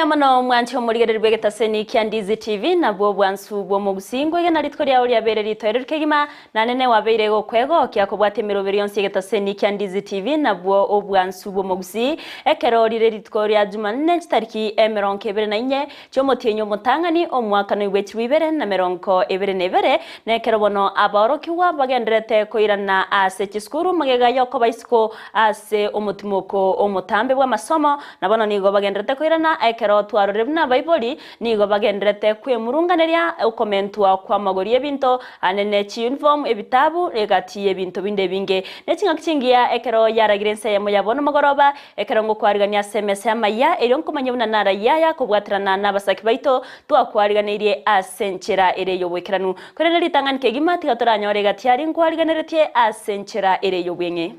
Eyemo mwancho murigerere begetaseni kya Ndizi TV na bwo bwansu bwo mugusingo ye naritko lya uri abere ritoere kegima na nene wabeire go kwego kya kubwate miroberi yonse getaseni kya Ndizi TV na bwo obwansu bwo mugusi ekero rire ritko lya Jumanne tariki 24 cyo motienyo mutangani omwaka no weti wibere na meronko ebere nebere na ekero bono aborokiwa bagenderete koirana ase kiskuru magega yoko baisiko ase omutimoko omutambe bwa masomo na bono nigo bagenderete koirana ekero twarore na Bible nigo bagenderete kwemurunganeria ukomentwa kwa magori ebinto anene chi uniform ebitabu egati ebinto binde binge nekinga kingia ekero yaragire Ensa Eyemo yabona magoroba ekero ngo kwarigania SMS Amayia ero nkomanyebuna nara yaya kubwatirana nabasaki baito twakwariganirie asenchera ere yobwekeranu korene litangani kegima tigatoranyore gati ari nkwariganeretie asenchera ere yobwenge.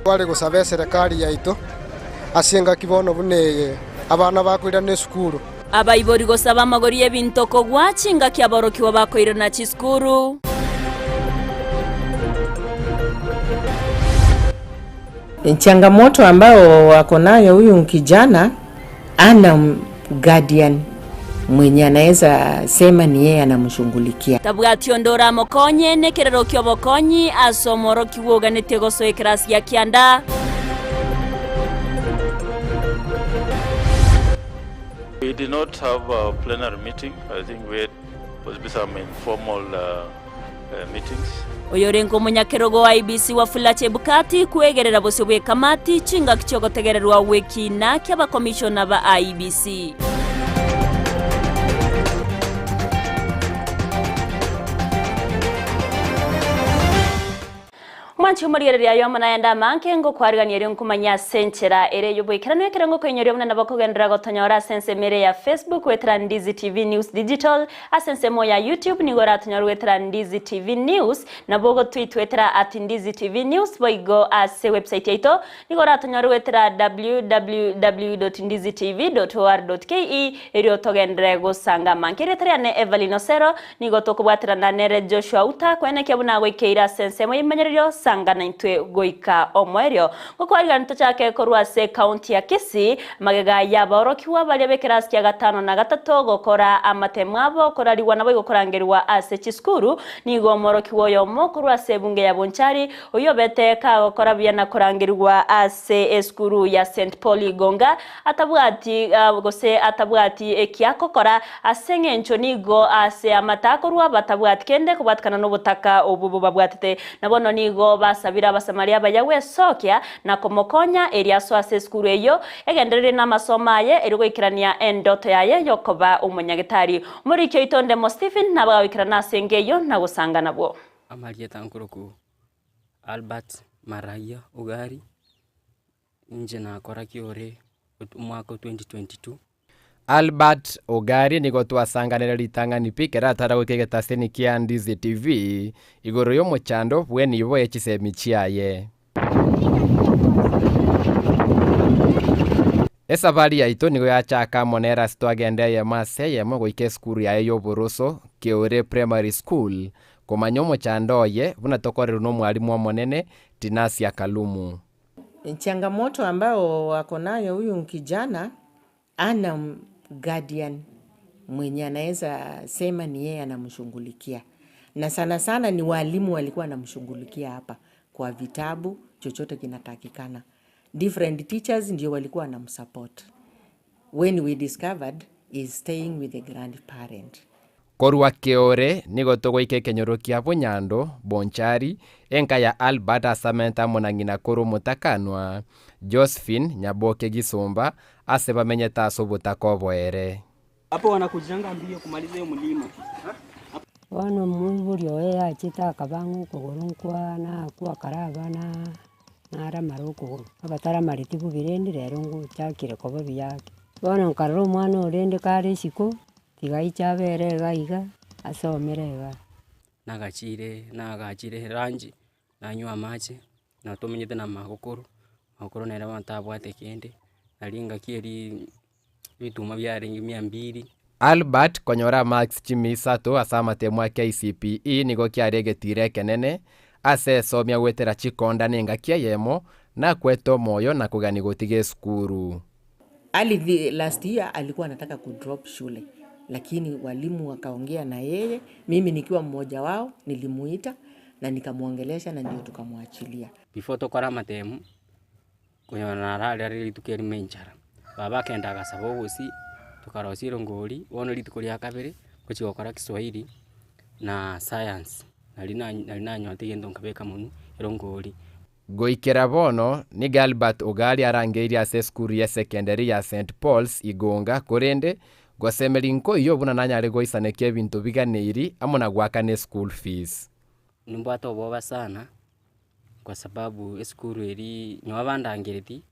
Wale gusaba serikali yaito asenga kibono bune abana bakwirana skuru abayibori gosaba amagori y'ebinto kogwa kinga kyaborokiwa bakwirana chiskuru changamoto ambao wako nayo huyu kijana ana guardian mwenye anaweza sema ni yeye anamshughulikia tabwatio ndora mokonye nekerero kyobokonyi asomoro kiwoganete goso ekrasi ya kianda We did not have a plenary meeting. I think we had possibly some informal meetings. Oyorengo munyakerogo wa IBC wa Fulache Bukati kuegerera bose bwe kamati cinga kicogotegererwa weki na kyaba commissioner ba IBC. Mwanchi umuriyere ya yoma naenda manke ngo kwariganire nkumanya senchera ere yobwekirano ekerango kwenyoryo muna nabakogendera gotonyora sense mere ya Facebook wetra Ndizi TV News Digital asense mo ya YouTube ni gora tonyora wetra Ndizi TV News na bogo tweet wetra @Ndizi TV News boigo ase website yaito ni gora tonyora wetra www.ndizitv.or.ke eri togendera go sanga manke retra ne Evelyn Osero ni gotoko bwatira na nere Joshua Uta kwene kyabuna wekeira sense mo imenyerio sangana intwe goika omwerio gukwarira nto cyake korwase county ya Kisii magega yaborokiwa bali bekerasi ya 5 na 3 gokora amatemwabo korariwa nabo gokorangerwa ase kiskuru nigo morokiwo yo mokorwase bunge ya Bonchari oyo beteka gokora byana korangerwa ase eskuru ya St Paul Gonga atabwati gose atabwati ekiakokora asenge ncho nigo ase amatakorwa batabwati kende kubatkana no butaka obubu babwatete nabono nigo basabira basamaria bayawe sokya na komokonya eriaso ase skuru eyo egenderere na masomaye erigwikirania endoto yaye yokoba umunyagitari muri cyo itonde mo Stephen nabawikirana sengeyo na gusanga nabo Amayia tankuruku Albert Maraya Ugari nje na kora kiore mwaka 2022 Albert Ogari nigo twasanganira litangani pikera tarawikegeta seni kya Ndizi TV igoro yo mochando bweni ibo yekisemi chiaye esabali yaito nigo yachaka monera stwagende ya mase Eyemo goike skuru ya yo boroso keore primary school komanyo mochando ye buna tokorero no mwalimu monene Tinasi ya Kalumu. Changamoto ambao wako nayo huyu kijana ana guardian mwenye anaweza sema ni yeye anamshughulikia na sana sana ni walimu walikuwa anamshughulikia hapa kwa vitabu chochote kinatakikana different teachers ndio walikuwa anamsupport when we discovered is staying with the grandparent korwa keore nigo togoike kenyorokia Bunyando Bonchari enka ya Albert asamenta monangina koro mutakanwa Josephine Nyaboke Gisomba ase bamenyeta sobutakoboere hapo wanakujanga mbio kumaliza hiyo mlima wano mubulyo ya chita kabangu kugurunkwa na kwa karabana nara maruko abatara maritibu birendi rero ngo cyakire ko babiyake wano nkarro mwana urende kare shiko tigaicha bere gaiga asomerega nagachire ranji nanywa amache na tumenyete na makokoro nera bantabwate kende nalinga kieri bituma byarenga 200 Albert konyora Max Chimisato asamate mwa KCPE nigo kiaregetire kenene ase somya wetera chikonda nenga kia Eyemo na kweto moyo na kugani gutige skuru. Last year alikuwa anataka kudrop shule, lakini walimu wakaongea na yeye. Mimi nikiwa mmoja wao nilimuita na nikamuongelesha na ndio tukamwachilia. Before tokora matemu kunyona rali tukeri menchara baba kenda gasabo Gusii tukarosiro ngori wono litukuri akabere kuchigokora Kiswahili na science nalina nyote gendo nkabeka munu irongori goikera bono ni Galbert Ogali arangeiri ase skuru ya secondary ya St Paul's Igonga korende gwasemeri nko iyo buna nanyare goisaneke bintu biganeiri amona gwakane school fees. Nimbato boba sana kwa sababu skuru eri nyobandangereti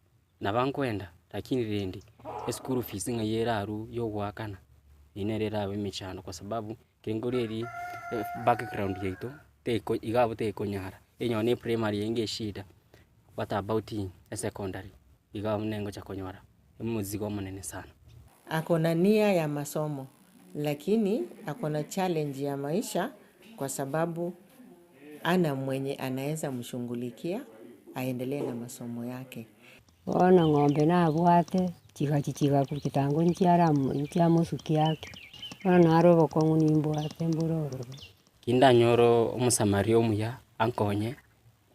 nabankwenda lakini rendi skuru fees ngayeraru yo gwakana inerera bemichano kwa sababu kengoreri background yeito teko igabo teko nyara enyone primary yenge shida. What about in secondary igabo nengo cha konyora muzigo munene sana. Akona nia ya masomo lakini akona challenge ya maisha kwa sababu ana mwenye anaweza mshungulikia aendelee na masomo yake. Ona ng'ombe na abwate chiga kukitango ntia musuki yake. Ona arobo kongu nimbwate mburoro. Kinda nyoro omusamaria omuya ankonye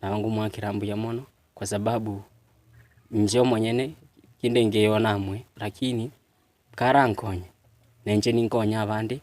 na wangu mwakirambu ya mono kwa sababu nje mwenyene kinde ngeona amwe lakini kara ankonye nenje ninkonya abandi.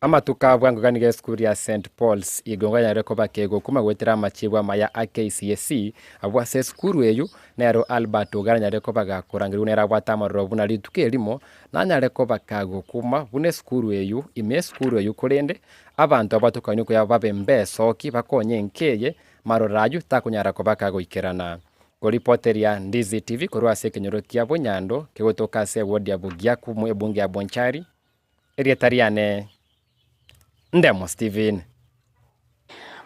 Ama tukabwa ngogani skuru ya St Paul's Igonga yareko bakego kuma gwetera amachibwa maya AKCSE abwa se skuru eyu nero Albert Ogali yareko bagakurangira unera gwatamaro buna litukerimo nanyareko bakago kuma bune skuru eyu ime skuru eyu kurende abantu abatukanye ko yababe mbesoki bakonye nkeye maroraju takunyara ko bakago ikerana. Ko reporter ya Ndizi TV korwa se kenyorokia Bunyando kegotoka se wodi ya Bugia ku ebunge ya Bonchari erietariane Ndemo Steven.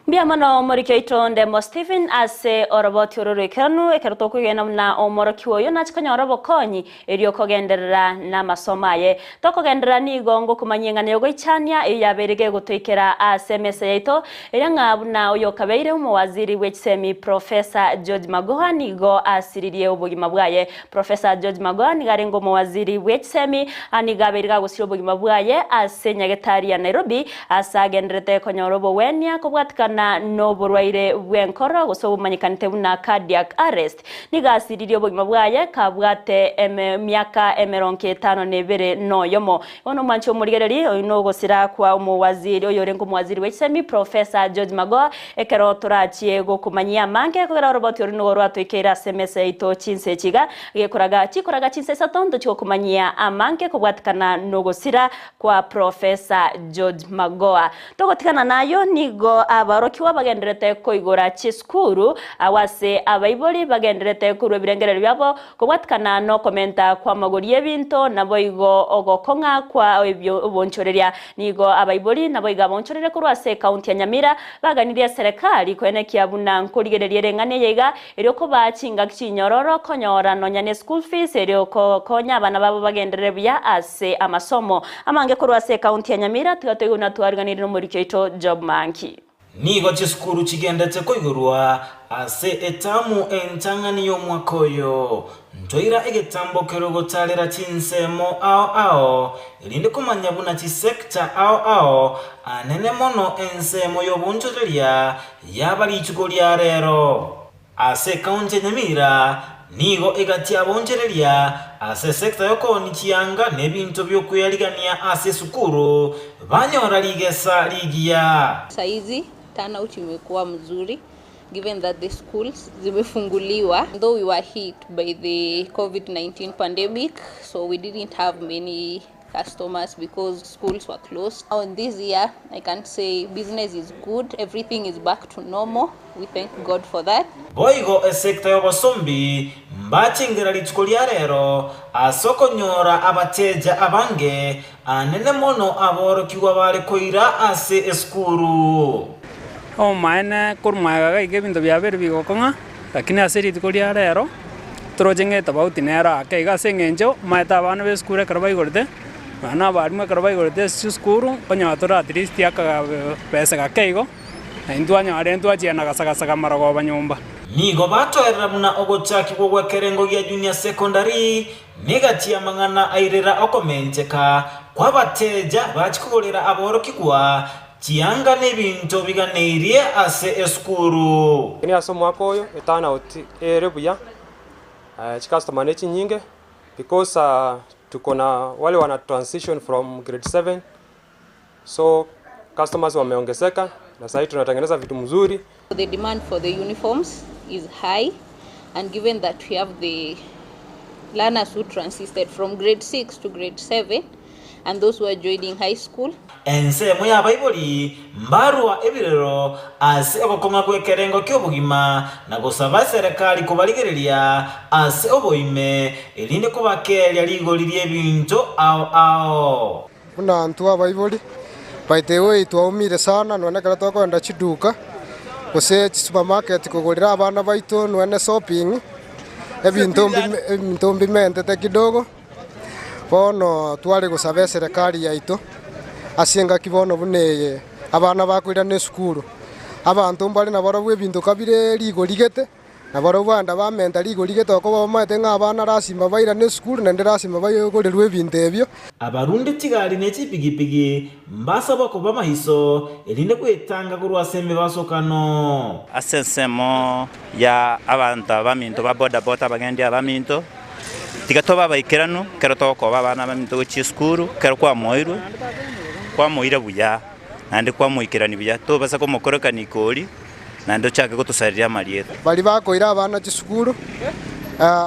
Mbiamano morikyo ito Ndemo Steven ase oroboti ororikanu ekeroto kugena na omorokyo yo nachikonya orobo konyi eriyo kogenderera na masomaye tokogenderera ni gongo kumanyengana yo goichania yaberege gutoikera ase mese yaito eranga buna oyo kabeire mu waziri w'ekisemi Professor George Magoha nigo asiririe ubugima bwaye. Professor George Magoha ni garengo mu waziri w'ekisemi ani gaberega gusiro ubugima bwaye ase nyagetari ya Nairobi asagenderete konya orobo wenia kubwatikana na no burwaire bwenkoro guso bumanyikanite buna cardiac arrest nigasiririo bugima bwaye kabwate myaka 52 noyomo ono mancho murigereri oyino gusira kwa umuwaziri oyorengo muwaziri w'ekisemi Professor George Magoha ekero turachie gokumanyia manke kugera roboti orino rwatwikira SMS ito chinse chiga chikoraga chinse satondo chikokumanyia amanke kubwatikana no gusira kwa Professor George Magoha togotikana nayo nigo abarokiwa bagenderete koigora chiskuru awase abaiboli bagenderete kurwe birengerero byabo kubwatikana no komenta kwa magori y'ebinto nabo igo ogokonga kwa ebyo bonchoreria nigo abaiboli nabo iga bonchorere kurwase county ya Nyamira baganiria serikali kwene kiabuna nkurigererie rengane yega eriko bachinga kinyororo konyora nonyane school fees eriko konya abana babo bagenderere bya ase amasomo amange kurwase county ya Nyamira tugatego tuariganirira muri cyo job monkey nigo chiskuru chigendetse koigurwa ase etamu entangani yo mwakoyo ntoira egetambo kerogo talera chinsemo ao ilinde kumanya buna chisekta ao anene mono ensemo yo bunchoreria yabali chugoria rero ase kaunti Nyamira nigo egati abonchereria ase sekta yoko nichianga nebinto byokuyarigania ase sukuru banyora ligesa ligia saizi turnout imekuwa mzuri given that the schools zimefunguliwa though we were hit by the COVID-19 pandemic so we didn't have many customers because schools were closed. Now in this year I can say business is good, everything is back to normal. We thank God for that. Boigo esekta y'obosombi mbachingira litskolia rero asokonyora abateja abange anene mono aborokiwa bale koira ase eskuru maana kurmaga ige bintu byabere bigokonga lakini asiri tikolia rero trojenge tabauti nera kaiga sengenjo maeta bana be skure karbai gorte ana barma karbai gorte skuru panyatora at least yaka pesa ka kaigo indua nyare indua jena kasaka marago banyumba nigo batoerera muna ogochaki gwa kerengo gya junior secondary negatia mang'ana airera okomencheka kwa bateja bachikugurira aboroki kwa chianga n'ebintu biganeirie ase eskuru ni aso mwaka oyo etana oti erebuya customer nechi nyinge because tuko na wale wana transition from grade 7, so customers wameongezeka na sasa tunatengeneza vitu mzuri. The demand for the uniforms is high, and given that we have the learners who transited from grade 6 to grade 7 and those who are joining high school. Ensa ya Baibuli mbarua ebirero ase ogokonga kwekerengo ky'obugima na gusaba serikali kubaligereria ase oboime elinde kubakeria ligolirie ebintu ao Kuna antu abaibuli baitewe itwaumire sana nonekera twakwenda chiduka guse supermarket kugurira abana baitu nwene shopping ebintu mbimentete kidogo bono twari gusaba serikali yaitu asinga kibono bune abana bakwira ne skuru abantu mbali na baro ebintu kabire ligorigete na baro banda bamenta ligorigete ko bamate ng'abana rasimba baira ne skuru nende rasimba bayogorirwe ebintu ebyo abarundi tigali ne chipigipigi mbasaba ko bamahiso elinde kwetanga kurwasembe basokano asensemo ya abantu baminto ba boda bota bagendi abaminto tigatoba baikiranu kero toko babana baminto chi skuru kero kwa moire buya nande kwa moikirani buya to basa ko mokoroka nikoli nando chake kutusarira marietho bali bakoira abana chi skuru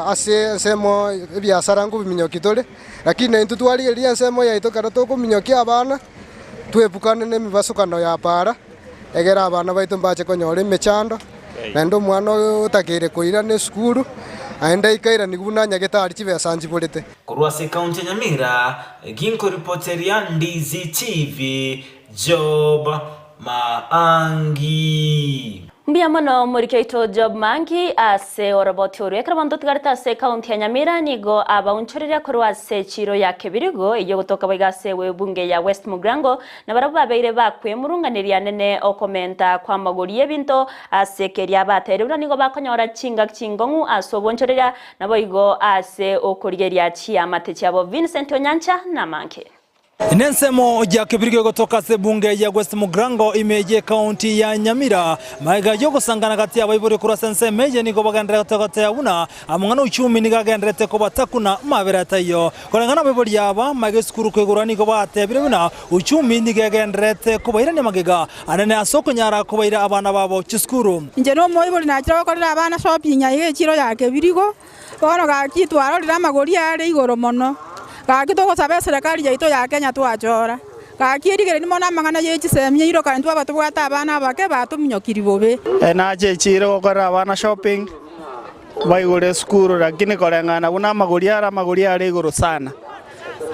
ase semo biashara ngo biminyokitole lakini intu twaligeria semo ya ito karato kuminyokia abana twepukane ne mibasukano ya para egera abana baitu mbache konyore mechando nando mwana utakire koira ne skuru aenda ikaira niguna nyagetari chibesanji bolete kurwase kaunti Nyamira ginko reporteria Ndizi TV Job Maangi Mbia mono murikeito Job Mangi ase oroboti urwekera bantu tigarita ase kaunti ya Nyamira nigo abaunchorera kurwase chiro ya kebirigo iyo gutoka baigase we bunge ya West Mugrango na barabu babeire bakwe murunganiria nene okomenta kwa magori ebinto ase keria baterura nigo bakonyora chingongu aso bonchorera nabo igo ase okurigeria chia mate chabo Vincent Onyancha na Manke Inensemo ya kibirige kutoka sebunge ya West Mugrango imeje kaunti ya Nyamira maiga yogo sangana kati ya baiburi kurasense meje niko bagandra kutoka ya una amungana uchumi nigagandrete ko batakuna mabera tayo kolengana baiburi yaba maiga skuru kwegura niko batebire bina uchumi nigagandrete ko baira ne magega anane asoko nyara ko baira abana babo chiskuru nje no moiburi nakira ko abana shopping ya chiro ya kibirigo bono ga kitwaro rira magori ari igoro mono Kakito sabe serikali ya ito ya Kenya tuachora. Kakirigere nimo na mangana ye chisemye iro kantu abatu bwata abana bake batuminyokiri bobe. Na je chiro okora abana shopping. Baigore skuru lakini kolengana una magori ari iguru sana.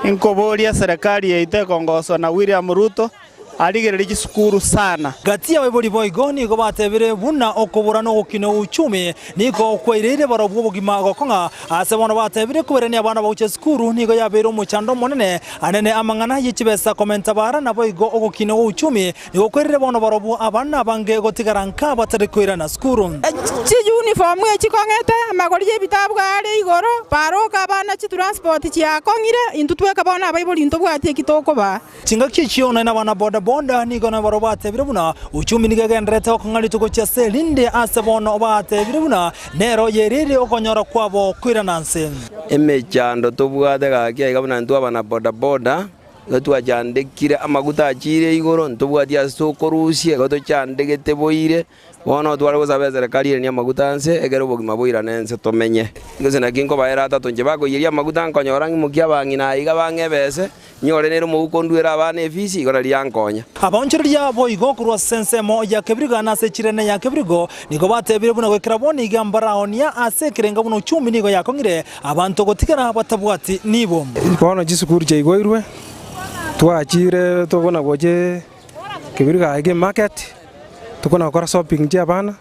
Inkoboria serikali ya ite kongoso na William Ruto aligere skuru sana gatia baibori boigo niko batebire buna okobora no gukino uchumi niko kweirire barobwo bugima gokonga ase bono batebire kuberania abana bauche skuru niko yabero muchando monene anene amangana yichibesa komenta bara na boigo ogukino uchumi niko kweirire bono barobwo abana bange gotigaranka batari kwira na skuru chi uniform echikongete amagori ebitabu ari igoro paroka abana chi transport chi akongire intutweka bona baibori intobwati kitoko ba chinga kichiona na bana boda bonda niko na barobate birabuna uchumi nigagendrete okongari tuko cha selinde ase bono obate birabuna nero yerire okonyora kwabo kwirananse emechando tobwate gakia igabuna ntu abana boda boda gatwa jandekire amaguta achire igoro ntobwati asokorusie gato chandegete boire bono twari gusaba serikali ni amaguta anse egero bogima boira nense tomenye ngose na kinko baera atatu nje bagoyiria amaguta nkonyora ngimukia bangina iga bangebese nyore nero mugukondwera abana efisi igora lyankonya aboncheria boigo kurwa sensemo ya kebrigo na se chirene ya kebrigo niko batebire buna gwekera boni igambaraonia ase kirenga buno uchumi niko yakongire abantu gotikera batabwati nibo bono jisukuru je igoirwe twachire tobona goje kebrigo age market tukona kora shopping je abana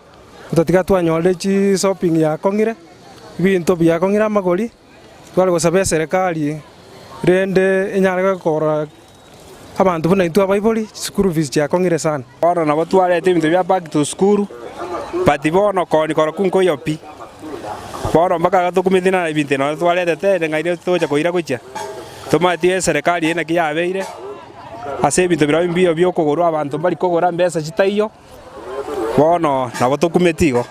tutatika twanyole chi shopping ya kongire ibinto bya kongira magori twari gusaba serikali rende inyarega kora abantu buna itu abaiboli school fees ya kongire sana ora na batware ibintu bya back to school But bono koni kora kunko yopi. Bono mpaka gatukumithina na ibinte no twaletete ngaire toja koira kucha. Tomatie serikali ena kiabeire. Ase bintu bira mbio byo kugura abantu bari kugura mbesa citaiyo. Bono nabo tukumetigo.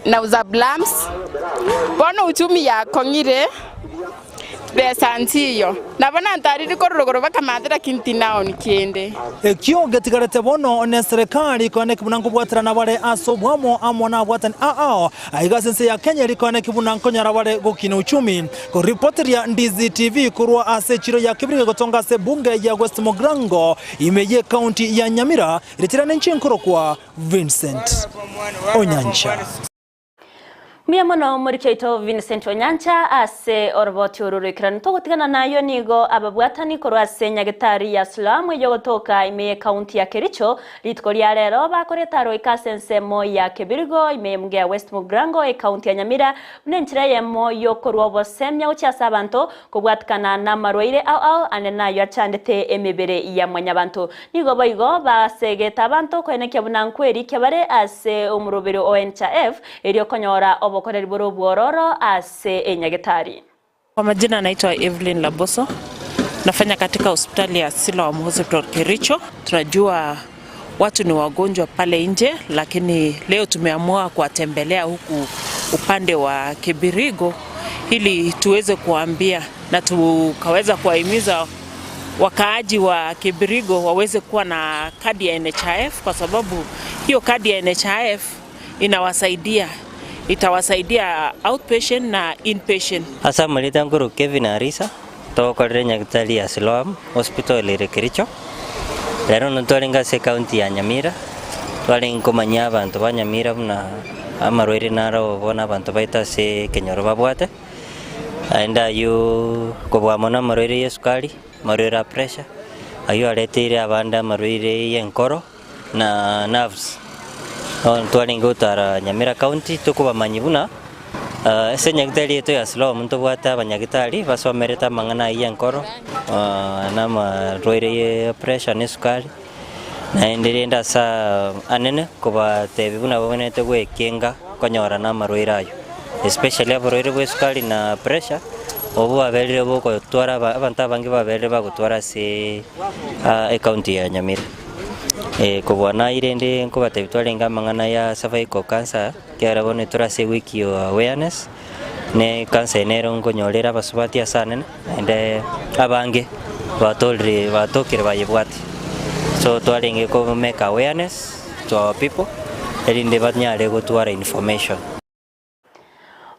Nauza blams. Bono uchumi ya kongire. Besa ntiyo. Nabona ntariri korogoro bakamadira kintinao nikiende. Ekyo getigarete bono ne serikali kone kibunango bwatrana bare asobwamo amona bwatan aigasense ya Kenya likone kibunango nyara bare gukina uchumi. Ko reporter ya Ndizi TV kurwa ase chiro ya kibirige gotonga se bunge ya West Mogrango Amayia County ya Nyamira ilitirana nchinkoro kwa Vincent Onyancha. Miamono murikyoito Vincent Onyancha ase oroboti ururikirana togotigana nayo nigo ababwatani korwase nyagetari ya Sulamu yogotoka Amayia County ya Kericho litko lya rero bakoretaro ikasensemo ya Kebirigo Amayia muge ya West Mogrango e County ya Nyamira unenchira yemo yokorwa bosemya ucyasa abantu kubwatikana na marwaire au anena yo achandete emebere ya mwanyabantu nigo boigo basegeta abantu kweneke bunankweri kebare ase umurubiro ONHF eriyo konyora obokoreri bwororo ase nyagetari. Kwa majina naitwa Evelyn Laboso. Nafanya katika hospitali ya Siloam Hospital Kericho. Tunajua watu ni wagonjwa pale nje, lakini leo tumeamua kuwatembelea huku upande wa Kibirigo ili tuweze kuambia na tukaweza kuwahimiza wakaaji wa Kibirigo waweze kuwa na kadi ya NHIF, kwa sababu hiyo kadi ya NHIF itawasaidia outpatient na inpatient. Asa malita nguru Kevin Arisa to kodre nyagatali ya Siloam Hospital ile Kericho. Lero ntolinga se county ya Nyamira. Twali nkomanya abantu ba Nyamira na amarwere naro bona abantu baita se kenyoro babwate. Aenda yu kobwamona marwere yesukali, marwere pressure. Ayo aletire abanda marwere yenkoro na nerves. Twali ngutara Nyamira County tukuba manyibuna ese nyagatali yetu ya Siloam muntu bwata abanyagatali basomereta mangana yenkoro na marwere ye pressure ne sukali na endelenda sa anene kuba tebibuna babonete gwekenga konyora na marwere ayo especially abarwere bwe sukali na pressure obu abelire boko twara abantu abangi babelire bagutwara se county ya Nyamira kubona irende kuba tebitwalenga mangana ya cervical cancer kera bone turase wiki yo awareness ne cancer nero ngonyorera basubati asane ende abange batokire bayibwati so twalenge ko make awareness to our people erinde batnyale gutwara information.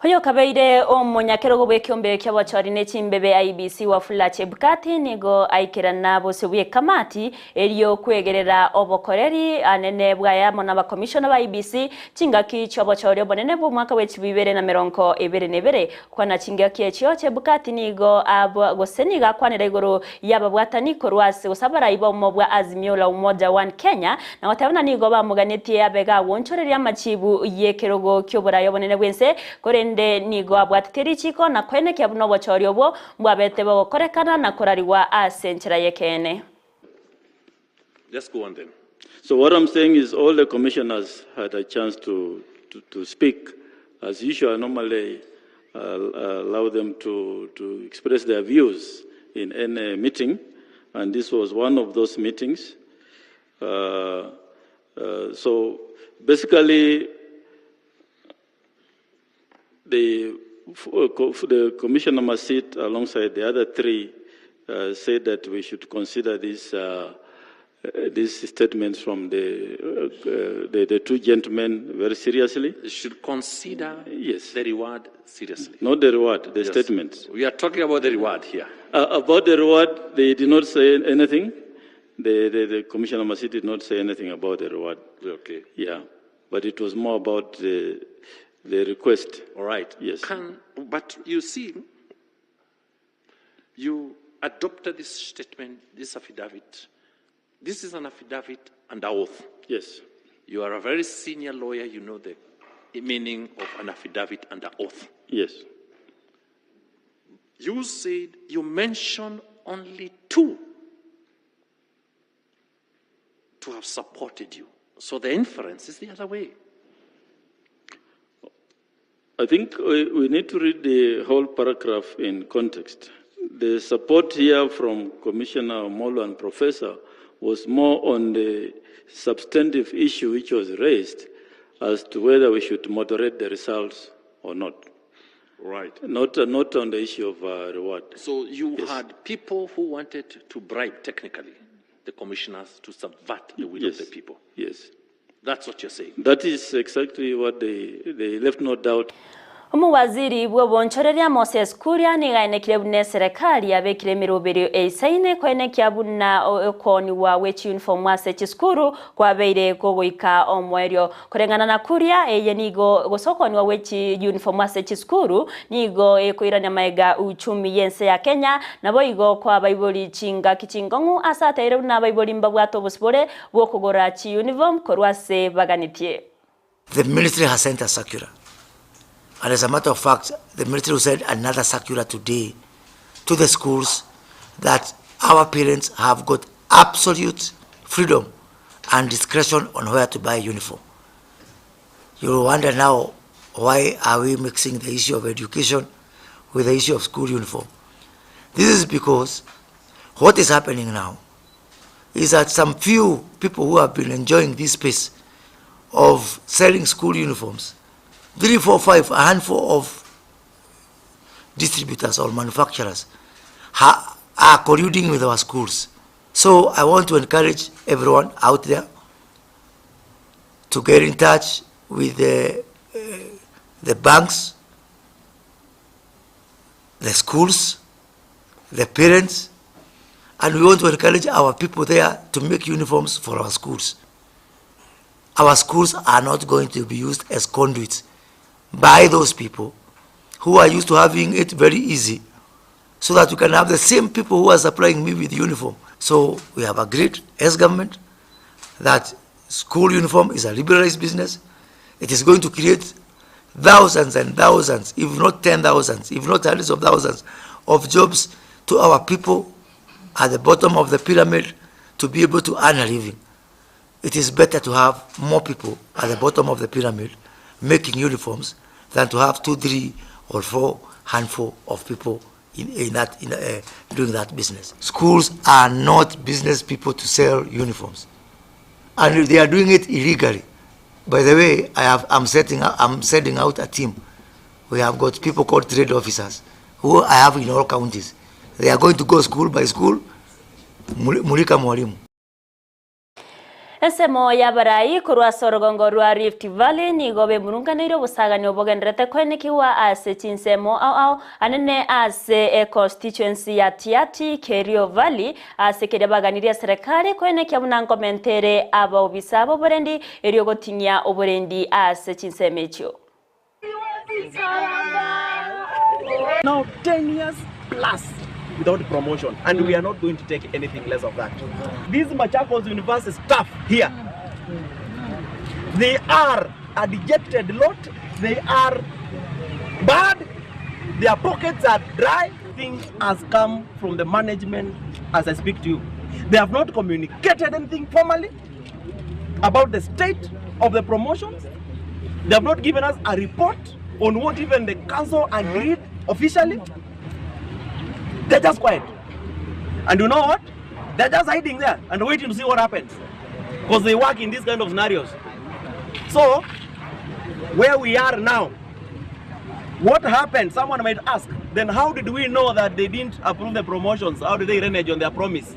Hoyo kabeire omonyakero go bwekyombe kyabachari ne chimbebe IBC wa Fulache Bukati nigo aikirana bose bwe kamati eriyo kwegerera obokoreri anene bwaya mona ba commissioner ba IBC chingaki cyabachari bonene bo mwaka we 2022 kwana chingaki ekyo Chebukati nigo abo goseniga kwanira igoro yababwatani korwase usabara ibo mobwa Azimio la Umoja One Kenya na watabona nigo bamuganeti abega wonchoreri amachibu yekerogo kyobora yobonene bwense kore nigo abwatiteri chiko na kwene kyabuno bochori obo mbwabete bokorekana na korariwa asenchera yekene. Just go on then. So what I'm saying is all the commissioners had a chance to speak. As usual, normally allow them to express their views in any meeting, and this was one of those meetings. So basically, the commissioner must sit alongside the other three, said that we should consider these statements from the two gentlemen very seriously. Should consider the reward seriously. Not the reward, the statements. We are talking about the reward here. About the reward, they did not say anything. The commissioner Masi did not say anything about the reward. Okay. Yeah, but it was more about the request. All right. Yes. But you see, you adopted this statement, this affidavit. This is an affidavit under oath. Yes. You are a very senior lawyer. You know the meaning of an affidavit under oath. Yes. You said you mentioned only two to have supported you. So the inference is the other way. I think we need to read the whole paragraph in context. The support here from Commissioner Molo and Professor was more on the substantive issue which was raised as to whether we should moderate the results or not. Right. Not on the issue of reward. So you had people who wanted to bribe technically the commissioners to subvert the will of the people. Yes. That's what you're saying. That is exactly what they left no doubt. Umuwaziri bw'obonchoreria Moses Kuria nigainekire bune serikali yabekire mirubiri eisaine kwenekia buna okoni wa wechi uniform wase chiskuru kwabeire goboika omwerio kurengana na Kuria eye nigo gosokoni wa wechi uniform wase chiskuru nigo ekoirania maega uchumi yense ya Kenya nabo igo kwa baiboli chinga kichingongu asateire na baiboli mbabwato bosbore bwokogora chi uniform korwase baganitie. The ministry has sent a circular. And as a matter of fact, the military sent another circular today to the schools that our parents have got absolute freedom and discretion on where to buy a uniform. You wonder now, why are we mixing the issue of education with the issue of school uniform? This is because what is happening now is that some few people who have been enjoying this space of selling school uniforms, 3, 4, 5, a handful of distributors or manufacturers are colluding with our schools. So I want to encourage everyone out there to get in touch with the banks, the schools, the parents, and we want to encourage our people there to make uniforms for our schools. Our schools are not going to be used as conduits by those people who are used to having it very easy, so that we can have the same people who are supplying me with uniform. So we have agreed as government that school uniform is a liberalized business. It is going to create thousands and thousands, if not 10,000s, if not hundreds of thousands of jobs to our people at the bottom of the pyramid to be able to earn a living. It is better to have more people at the bottom of the pyramid making uniforms than to have 2, 3, or 4 handful of people doing that business. Schools are not business people to sell uniforms, and they are doing it illegally. By the way, I'm sending out a team. We have got people called trade officers who I have in all counties. They are going to go school by school, mulika mwalimu. Ensemo ya barai kurwa sorogongo rwa Rift Valley ni gobe murunganiro busagani obogenderete kwenekiwa ase chinsemo au anene ase constituency ya Tiati Kerio Valley ase kerebaganiria serikali kwenekia bunango mentere aba obisabo borendi eriogotinya oborendi ase chinsemecho. Now 10 years plus without promotion, and we are not going to take anything less of that. These Machakos University staff here, they are a dejected lot, they are bad, their pockets are dry. Things has come from the management as I speak to you. They have not communicated anything formally about the state of the promotions. They have not given us a report on what even the council agreed officially. They're just quiet. And you know what? They're just hiding there and waiting to see what happens, because they work in these kind of scenarios. So, where we are now, what happened? Someone might ask, then how did we know that they didn't approve the promotions? How did they renege on their promise?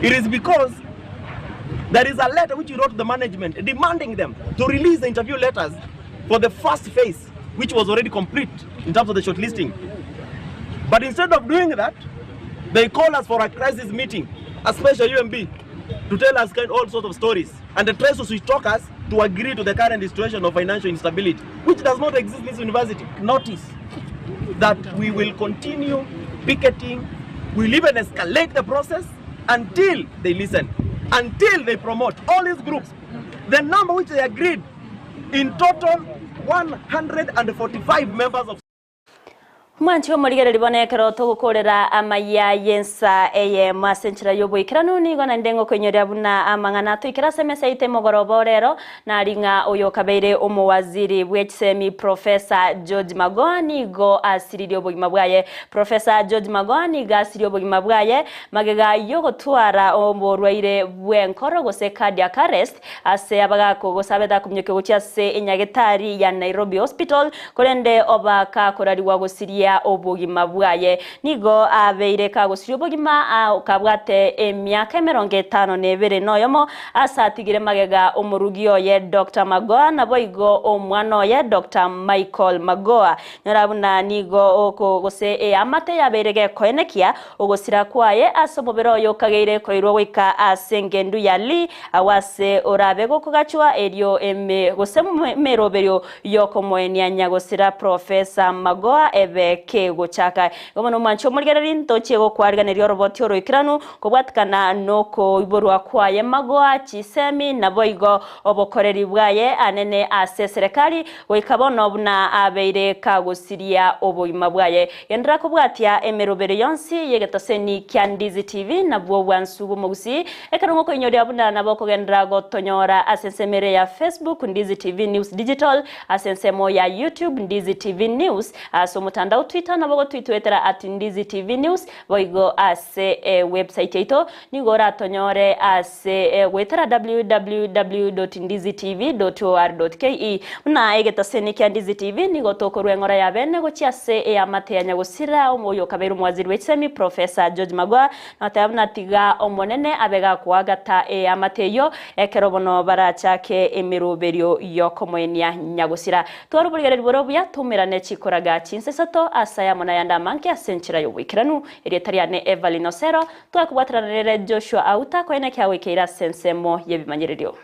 It is because there is a letter which we wrote to the management demanding them to release the interview letters for the first phase, which was already complete in terms of the shortlisting. But instead of doing that, they call us for a crisis meeting, a special UMB, to tell us all sorts of stories. And the tries to switch talk us to agree to the current situation of financial instability, which does not exist in this university. Notice that we will continue picketing, we'll even escalate the process until they listen, until they promote all these groups. The number which they agreed, in total 145 members of Mwanchi omorigere libonekero tugukorera Amayia Ensa Eyemo asenchira yoboikiranu nigo na ndengo kwenyoria buna amangana tuikira semese ite mogorobo rero na ringa oyo kabeire omowaziri bwekisemi Professor George Magoha nigo asiririo bogima bwaye. Professor George Magoha niga asiririo bogima bwaye magega yogotwara omborwaire bwenkoro gose cardiac arrest ase abagako gosabeta kumyoke gocha se enyagetari ya Nairobi Hospital korende obaka korariwa gosiria obogima bwaye nigo abeire kagosirio obogima kabwate emyaka 52 noyomo asatigire magega omurugi oye Dr. Magoha nabo igo omwana oye Dr. Michael Magoha narabuna nigo oko gose amate yaberege koenekia ogosira kwaye asobobero yokageire koirwo gwika asengendu yali awase orabego kugachwa erio gose meroberio yokomoenia nyagosira Professor Magoha ebeke gochaka gomono mancho murgereri ntochie gokwarganerio roboti oroikiranu kobwatkana noko iborwa kwaye Magoha chisemi naboigo obokoreri bwaye anene ase serikali goikabono buna abeire kagosiria oboima bwaye yendra kubwatia emerobere yonsi yegetoseni kia Ndizi TV nabwo bwansugo mogusii ekarongo ko inyoria buna naboko gendra gotonyora asensemere ya Facebook Ndizi TV News Digital asensemo ya YouTube Ndizi TV News aso mutandao Twitter nabwo twitwetera @Ndizi TV News boigo ase website ito nigora tonyore ase wetera www.ndizitv.or.ke muna egetoseni kia Ndizi TV nigotokorwe ngora ya bene gochia se amate ya nyagusira omoyo kaberu mwaziri wechemi Professor George Magoha natabna tiga omonene abega kwagata amateyo ekerobono barachake emiroberio yokomoenia nyagusira twarubulire borobuya tumirane chikoraga chinsesato asaya mona yanda manke asenchira yobwikiranu erietariane Evelyn Osero twakubwatanire Joshua Auta koene kya wikira sensemo yebimanyiririo.